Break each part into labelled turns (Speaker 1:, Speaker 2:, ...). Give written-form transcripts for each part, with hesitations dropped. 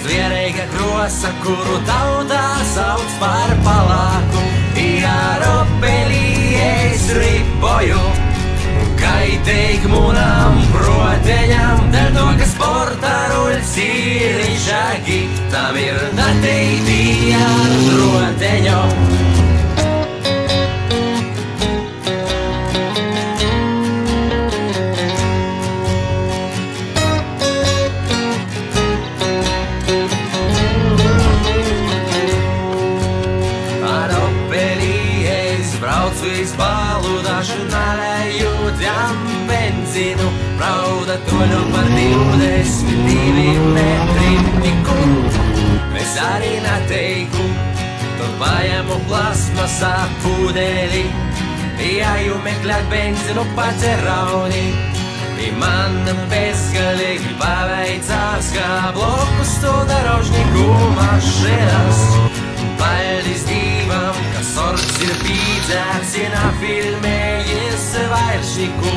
Speaker 1: Zvierīga krosa, kuru tautā sauc par palāku, ar opelī es ripoju. Kaitīgi munam proteņam, dēļ to, ka sporta ruļs ir izšāki, tam ir dateiti ar roteņu. Ar opelī es braucu izbalu dažu nalējot jam benzinu, brauda toļu par 22 metrim tiku. Es arī neteiku, tur paņemu plasmasā pūdeli, jāju meklēt benzinu pats rauni. Man bezgalīgi paveicās, kā bloku stunda rožniku mašinas. Paldies Dievam, ka sorgs ir pīdzēts, filmējies vairšniku.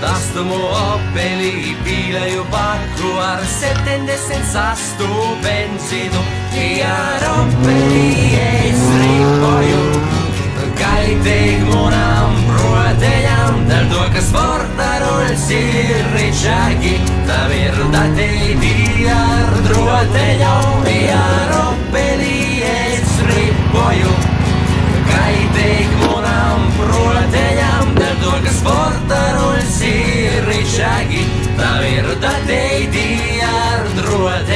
Speaker 1: Dastumu opelī pīlēju baku ar 78 benzinu, ar opelī es ripoju. Kaitīgi munam proteņam, dēļ to, ka sporta ruļs ir ričāki, tam ir dateiti ar roteņu, ar opelī es ripoju. Kaitīgi munam proteņam, dēļ to, ka sporta ruļs ir ričāki, tam ir dateiti ar roteņu.